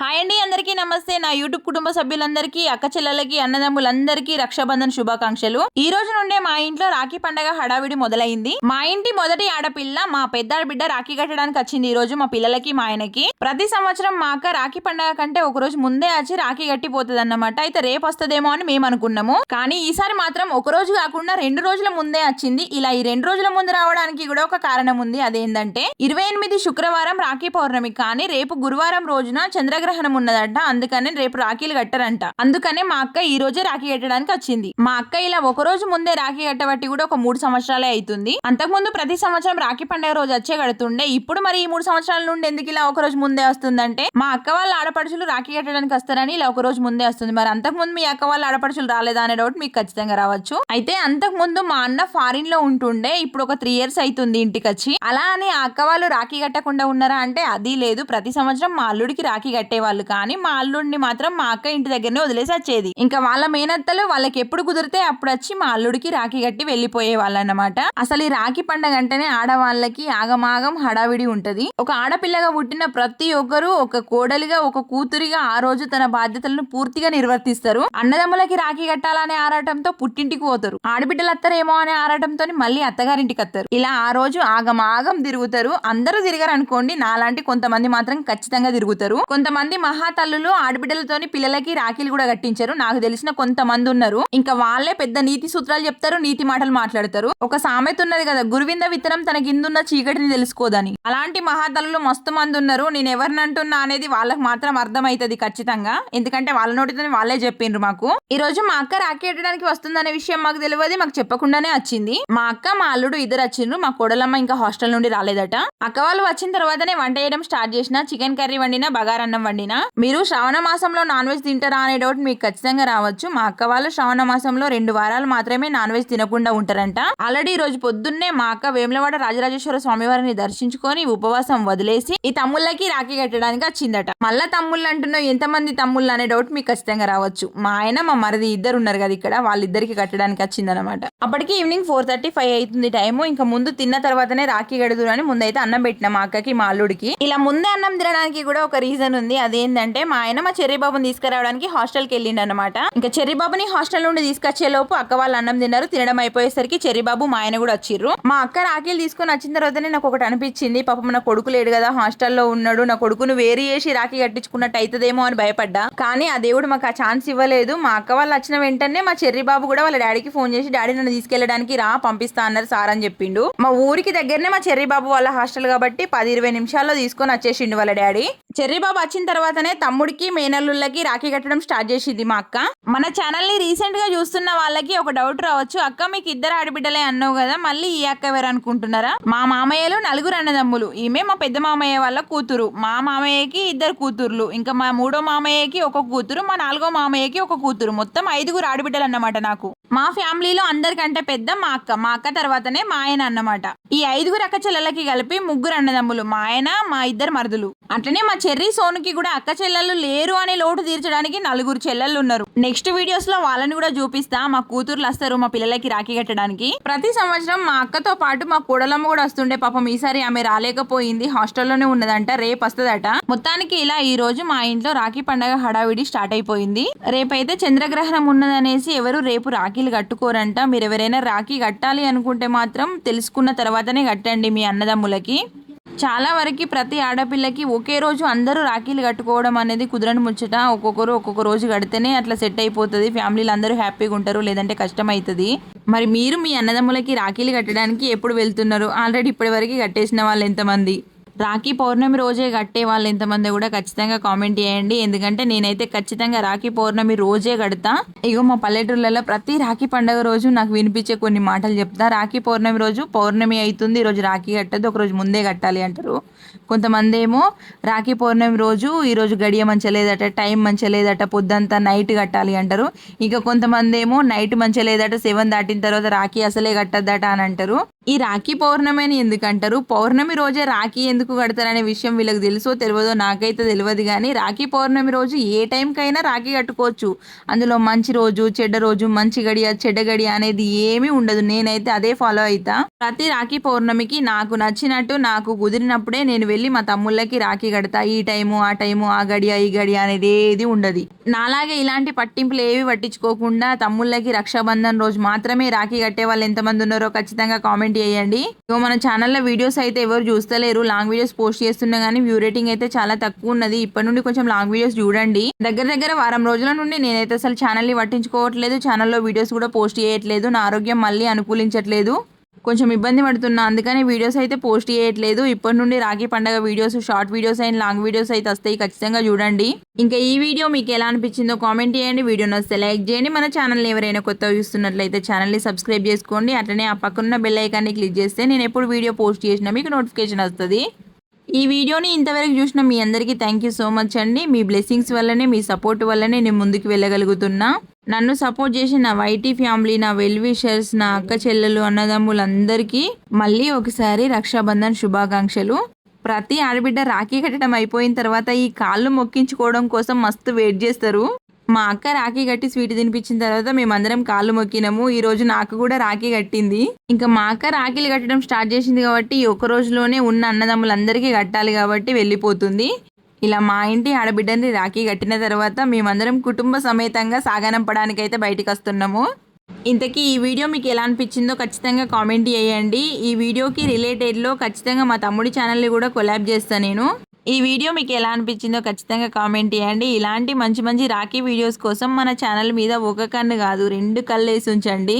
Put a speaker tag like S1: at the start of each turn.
S1: Hi అండి, అందరికీ నమస్తే. నా యూట్యూబ్ కుటుంబ సభ్యులందరికీ, అక్క చెల్లెలకి, అన్నదమ్ములందరికీ రక్షాబంధన్ శుభాకాంక్షలు. ఈ రోజు నుండే మా ఇంట్లో రాఖీ పండగ హడావిడి మొదలైంది. మా ఇంటి మొదటి ఆడపిల్ల మా పెద్ద బిడ్డ రాఖీ కట్టడానికి వచ్చింది. ఈ రోజు మా పిల్లలకి, మా ఆయనకి. ప్రతి సంవత్సరం మా అక్క రాఖీ పండగ కంటే ఒక రోజు ముందే వచ్చి రాఖీ కట్టిపోతుంది అన్నమాట. అయితే రేపు వస్తుందేమో అని మేము అనుకున్నాము. కానీ ఈసారి మాత్రం ఒక రోజు కాకుండా 2 రోజుల ముందే వచ్చింది. ఇలా ఈ 2 రోజుల ముందు రావడానికి కూడా ఒక కారణం ఉంది. అదేంటంటే 28 శుక్రవారం రాఖీ పౌర్ణమి, కానీ రేపు గురువారం రోజున చంద్రగ్రహణం ఉన్నదంట. అందుకనే రేపు రాఖీలు కట్టరంట. అందుకనే మా అక్క ఈ రోజే రాఖీ కట్టడానికి వచ్చింది. మా అక్క ఇలా ఒక రోజు ముందే రాఖీ కట్టబట్టి కూడా ఒక 3 సంవత్సరాలే అవుతుంది. అంతకుముందు ప్రతి సంవత్సరం రాఖీ పండుగ రోజు వచ్చే కడుతుండే. ఇప్పుడు మరి ఈ 3 సంవత్సరాల నుండి ఎందుకు ఇలా ఒక రోజు ముందే వస్తుందంటే, మా అక్క వాళ్ళ ఆడపడుచులు రాఖీ కట్టడానికి వస్తారని ఇలా ఒక రోజు ముందే వస్తుంది. మరి అంతకుముందు మీ అక్క వాళ్ళ ఆడపడుచులు రాలేదా అనే డౌట్ మీకు ఖచ్చితంగా రావచ్చు. అయితే అంతకుముందు మా అన్న ఫారిన్ లో ఉంటుండే. ఇప్పుడు ఒక 3 years అవుతుంది ఇంటికి వచ్చి. అలా అని ఆ అక్క వాళ్ళు రాఖీ కట్టకుండా ఉన్నారా అంటే అది లేదు. ప్రతి సంవత్సరం మా అల్లుడికి రాఖీ కట్టేవాళ్ళు, కానీ మా అల్లుడిని మాత్రం మా అక్క ఇంటి దగ్గరనే వదిలేసి వచ్చేది. ఇంకా వాళ్ళ మేనత్తలు వాళ్ళకి ఎప్పుడు కుదిరితే అప్పుడు వచ్చి మా అల్లుడికి రాఖీ కట్టి వెళ్లిపోయే వాళ్ళు అన్నమాట. అసలు ఈ రాఖీ పండగ అంటేనే ఆడవాళ్ళకి ఆగమాగం హడావిడి ఉంటది. ఒక ఆడపిల్లగా పుట్టిన ప్రతి ఒక్కరు ఒక కోడలిగా, ఒక కూతురిగా ఆ రోజు తన బాధ్యతలను పూర్తిగా నిర్వర్తిస్తారు. అన్నదమ్ములకి రాఖీ కట్టాలనే ఆరాటంతో పుట్టింటికి పోతారు. ఆడబిడ్డలు అత్తారేమో అనే ఆరాటంతో మళ్ళీ అత్తగారింటికి వస్తారు. ఇలా ఆ రోజు ఆగమాగం తిరుగుతారు. అందరూ తిరగరు అనుకోండి, నాలాంటి కొంతమంది మాత్రం ఖచ్చితంగా తిరుగుతారు. కొంతమంది మహాతల్లులు ఆడబిడ్డలతోని పిల్లలకి రాఖీలు కూడా కట్టించారు. నాకు తెలిసిన కొంతమంది ఉన్నారు. ఇంకా వాళ్ళే పెద్ద నీతి సూత్రాలు చెప్తారు, నీతి మాటలు మాట్లాడతారు. ఒక సామెత ఉన్నది కదా, గురువింద విత్తనం తన కిందున్న చీకటిని తెలుసుకోదని. అలాంటి మహాతల్లులు మస్తు మంది ఉన్నారు. నేను ఎవరిని అంటున్నా అనేది వాళ్ళకి మాత్రం అర్థమైతది ఖచ్చితంగా. ఎందుకంటే వాళ్ళ నోటితో వాళ్ళే చెప్పిండ్రు మాకు. ఈ రోజు మా అక్క రాఖీ కట్టడానికి వస్తుందనే విషయం మాకు తెలియదు. మాకు చెప్పకుండానే వచ్చింది. మా అక్క, మా అల్లుడు ఇద్దరు వచ్చిండ్రు. మా కోడలమ్మ ఇంకా హాస్టల్ నుండి రాలేదట. అక్క వాళ్ళు వచ్చిన తర్వాతనే వంట చేయడం స్టార్ట్ చేసిన. చికెన్ కర్రీ వండినా, బగారన్నం వండినా. మీరు శ్రావణ మాసంలో నాన్ వెజ్ తింటారా అనే డౌట్ మీకు ఖచ్చితంగా రావచ్చు. మా అక్క వాళ్ళు శ్రావణ మాసంలో 2 వారాలు మాత్రమే నాన్ వెజ్ తినకుండా ఉంటారంట. ఆల్రెడీ ఈ రోజు పొద్దున్నే మా అక్క వేములవాడ రాజరాజేశ్వర స్వామి వారిని దర్శించుకొని ఉపవాసం వదిలేసి ఈ తమ్ముళ్ళకి రాఖీ కట్టడానికి వచ్చిందట. మళ్ళా తమ్ముళ్ళు అంటున్నావు, ఎంతమంది తమ్ముళ్ళు అనే డౌట్ మీకు ఖచ్చితంగా రావచ్చు. మా ఆయన, మా మరిది ఇద్దరు ఉన్నారు కదా ఇక్కడ, వాళ్ళిద్దరికి కట్టడానికి వచ్చిందనమాట. అప్పటికి ఈవినింగ్ 4:35 అవుతుంది టైము. ఇంకా ముందు తిన్న తర్వాతనే రాఖీ కడుదురు అని ముందైతే అన్నం పెట్టిన మా అక్కకి, మా అల్లుడికి. ఇలా ముందే అన్నం తినడానికి కూడా ఒక రీజన్ ఉంది. అదేంటంటే మా ఆయన మా చెర్రీ బాబుని తీసుకురావడానికి హాస్టల్కి వెళ్ళిండు అనమాట. ఇంకా చెర్రీ బాబుని హాస్టల్ నుండి తీసుకొచ్చే లోపు అక్క వాళ్ళు అన్నం తిన్నారు. తినడం అయిపోయేసరికి చెర్రీ బాబు, మా ఆయన కూడా వచ్చిర్రు. మా అక్క రాఖీలు తీసుకొని వచ్చిన తర్వాతనే నాకు ఒకటి అనిపించింది, పాపం నా కొడుకు లేడు కదా, హాస్టల్లో ఉన్నాడు, నా కొడుకును వేరు చేసి రాఖీ కట్టించుకున్నట్టు అవుతుందేమో అని భయపడ్డా. కానీ ఆ దేవుడు మాకు ఆ ఛాన్స్ ఇవ్వలేదు. మా అక్క వాళ్ళు వచ్చిన వెంటనే మా చెర్రీ బాబు కూడా వాళ్ళ డాడీకి ఫోన్ చేసి, డాడీ నన్ను తీసుకెళ్ళడానికి రా, పంపిస్తా అన్నారు సార్ అని చెప్పిండు. మా ఊరికి దగ్గరనే మా చెర్రీ బాబు వాళ్ళ హాస్టల్ కాబట్టి 10-20 నిమిషాల్లో తీసుకొని వచ్చేసిండు వాళ్ళ డాడీ. చెర్రీ బాబు వచ్చిన తర్వాతనే తమ్ముడికి, మేనల్లుళ్ళకి రాఖీ కట్టడం స్టార్ట్ చేసింది మా అక్క. మన ఛానల్ ని రీసెంట్ గా చూస్తున్న వాళ్ళకి ఒక డౌట్ రావచ్చు, అక్క మీకు ఇద్దరు ఆడబిడ్డలే అన్నావు కదా, మళ్ళీ ఈ అక్క ఎవరు అనుకుంటున్నారా? మా మామయ్యలు 4 అన్నదమ్ములు. ఈమె మా పెద్ద మామయ్య వాళ్ళ కూతురు. మా మామయ్యకి 2 కూతుర్లు, ఇంకా మా 3వ మామయ్యకి 1 కూతురు, మా 4వ మామయ్యకి 1 కూతురు. మొత్తం 5 ఆడబిడ్డలు అన్నమాట నాకు. మా ఫ్యామిలీలో అందరికంటే పెద్ద మా అక్క. మా అక్క తర్వాతనే మా ఆయన అన్నమాట. ఈ 5 అక్క చెల్లెలకి కలిపి 3 అన్నదమ్ములు, మా ఆయన, మా 2 మరుదులు. అట్లనే మా చెర్రీ సోనుకి కూడా అక్క చెల్లెళ్ళు లేరు అనే లోటు తీర్చడానికి 4 చెల్లెళ్ళు ఉన్నారు. నెక్స్ట్ వీడియోస్ లో వాళ్ళని కూడా చూపిస్తా. మా కూతుర్లు వస్తారు మా పిల్లలకి రాఖీ కట్టడానికి. ప్రతి సంవత్సరం మా అక్కతో పాటు మా కోడలమ్మ కూడా వస్తుండే. పాపం ఈసారి ఆమె రాలేకపోయింది, హాస్టల్లోనే ఉన్నదంట, రేపు వస్తుందట. మొత్తానికి ఇలా ఈ రోజు మా ఇంట్లో రాఖీ పండగ హడావిడి స్టార్ట్ అయిపోయింది. రేపైతే చంద్రగ్రహణం ఉన్నదనేసి ఎవరు రేపు రాఖీలు కట్టుకోరంట. మీరు ఎవరైనా రాఖీ కట్టాలి అనుకుంటే మాత్రం తెలుసుకున్న తర్వాతనే కట్టండి మీ అన్నదమ్ములకి. చాలా వరకు ప్రతి ఆడపిల్లకి ఒకే రోజు అందరూ రాఖీలు కట్టుకోవడం అనేది కుదరని ముచ్చట. ఒక్కొక్కరు ఒక్కొక్క రోజు కడితేనే అట్లా సెట్ అయిపోతుంది. ఫ్యామిలీలు అందరూ హ్యాపీగా ఉంటారు, లేదంటే కష్టం అవుతుంది. మరి మీరు మీ అన్నదమ్ములకి రాఖీలు కట్టడానికి ఎప్పుడు వెళ్తున్నారు? ఆల్రెడీ ఇప్పటి వరకు కట్టేసిన వాళ్ళు ఎంతమంది? రాఖీ పౌర్ణమి రోజే కట్టే వాళ్ళు ఎంతమంది కూడా ఖచ్చితంగా కామెంట్ చేయండి. ఎందుకంటే నేనైతే ఖచ్చితంగా రాఖీ పౌర్ణమి రోజే కడతా. ఇగో మా పల్లెటూర్లలో ప్రతి రాఖీ పండుగ రోజు నాకు వినిపించే కొన్ని మాటలు చెప్తా. రాఖీ పౌర్ణమి రోజు పౌర్ణమి అవుతుంది, ఈరోజు రాఖీ కట్టదు, ఒకరోజు ముందే కట్టాలి అంటారు. కొంతమంది ఏమో రాఖీ పౌర్ణమి రోజు ఈరోజు గడియ మంచిగా లేదట, టైం మంచిగా లేదట, పొద్దంతా నైట్ కట్టాలి అంటారు. ఇక కొంతమంది ఏమో నైట్ మంచిగా లేదట, 7 దాటిన తర్వాత రాఖీ అసలే కట్టద్దట అని అంటారు. ఈ రాఖీ పౌర్ణమి అని ఎందుకు అంటారు? పౌర్ణమి రోజే రాఖీ ఎందుకు ఎందుకు కడతారనే విషయం వీళ్ళకి తెలుసో తెలియదో నాకైతే తెలియదు, కానీ రాఖీ పౌర్ణమి రోజు ఏ టైంకైనా రాఖీ కట్టుకోవచ్చు. అందులో మంచి రోజు, చెడ్డ రోజు, మంచి గడియ, చెడ్డ గడియ అనేది ఏమీ ఉండదు. నేనైతే అదే ఫాలో అవుతా. ప్రతి రాఖీ పౌర్ణమికి నాకు నచ్చినట్టు, నాకు కుదిరినప్పుడే నేను వెళ్ళి మా తమ్ముళ్ళకి రాఖీ కడతా. ఈ టైము, ఆ టైము, ఆ గడియ, ఈ గడియ అనేది ఏది ఉండదు. నాలాగే ఇలాంటి పట్టింపులు ఏవి పట్టించుకోకుండా తమ్ముళ్ళకి రక్షాబంధన్ రోజు మాత్రమే రాఖీ కట్టే వాళ్ళు ఎంతమంది ఉన్నారో ఖచ్చితంగా కామెంట్ చేయండి. మన ఛానల్లో వీడియోస్ అయితే ఎవరు చూస్తలేరు. లాంగ్ వీడియోస్ పోస్ట్ చేస్తున్నా కానీ వ్యూ రేటింగ్ అయితే చాలా తక్కువ ఉన్నది. ఇప్పటి నుండి కొంచెం లాంగ్ వీడియోస్ చూడండి. దగ్గర వారం రోజుల నుండి నేనైతే అసలు ఛానల్ని పట్టించుకోవట్లేదు. ఛానల్లో వీడియోస్ కూడా పోస్ట్ చేయట్లేదు. నా ఆరోగ్యం మళ్ళీ అనుకూలించట్లేదు, కొంచెం ఇబ్బంది పడుతున్నా, అందుకని వీడియోస్ అయితే పోస్ట్ చేయట్లేదు. ఇప్పటి నుండి రాఖీ పండగ videos, short videos and long videos అయితే వస్తాయి, ఖచ్చితంగా చూడండి. ఇంకా ఈ వీడియో మీకు ఎలా అనిపించిందో కామెంట్ చేయండి. వీడియో నచ్చితే లైక్ చేయండి. మన ఛానల్ని ఎవరైనా కొత్తగా చూస్తున్నట్లయితే ఛానల్ని సబ్స్క్రైబ్ చేసుకోండి. అట్లనే ఆ పక్కన బెల్ ఐకాన్ని క్లిక్ చేస్తే నేను ఎప్పుడు వీడియో పోస్ట్ చేసినా మీకు నోటిఫికేషన్ వస్తుంది. ఈ వీడియోని ఇంతవరకు చూసిన మీ అందరికీ థ్యాంక్ యూ సో మచ్ అండి. మీ బ్లెస్సింగ్స్ వల్లనే, మీ సపోర్ట్ వల్లనే నేను ముందుకు వెళ్ళగలుగుతున్నా. నన్ను సపోర్ట్ చేసిన నా వైటీ ఫ్యామిలీ, నా వెల్ విషర్స్, నా అక్క చెల్లెలు, అన్నదమ్ములందరికీ మళ్ళీ ఒకసారి రక్షాబంధన్ శుభాకాంక్షలు. ప్రతి ఆడబిడ్డ రాఖీ కట్టడం అయిపోయిన తర్వాత ఈ కాళ్ళు మొక్కించుకోవడం కోసం మస్తు వెయిట్ చేస్తారు. మా అక్క రాఖీ కట్టి స్వీట్ తినిపించిన తర్వాత మేమందరం కాళ్ళు మొక్కినాము. ఈ రోజు నాకు కూడా రాఖీ కట్టింది. ఇంకా మా అక్క రాఖీలు కట్టడం స్టార్ట్ చేసింది కాబట్టి ఒక రోజులోనే ఉన్న అన్నదమ్ములందరికీ కట్టాలి కాబట్టి వెళ్ళిపోతుంది. ఇలా మా ఇంటి ఆడబిడ్డని రాఖీ కట్టిన తర్వాత మేమందరం కుటుంబ సమేతంగా సాగనంపడానికైతే బయటికి వస్తున్నాము. ఇంతకీ ఈ వీడియో మీకు ఎలా అనిపించిందో ఖచ్చితంగా కామెంట్ చేయండి. ఈ వీడియోకి రిలేటెడ్లో ఖచ్చితంగా మా తమ్ముడి ఛానల్ని కూడా కొలాబ్ చేస్తాను నేను. ఈ వీడియో మీకు ఎలా అనిపించిందో ఖచ్చితంగా కామెంట్ చేయండి. ఇలాంటి మంచి రాఖీ వీడియోస్ కోసం మన ఛానల్ మీద ఒక కన్ను కాదు 2 కళ్ళు వేసి ఉంచండి.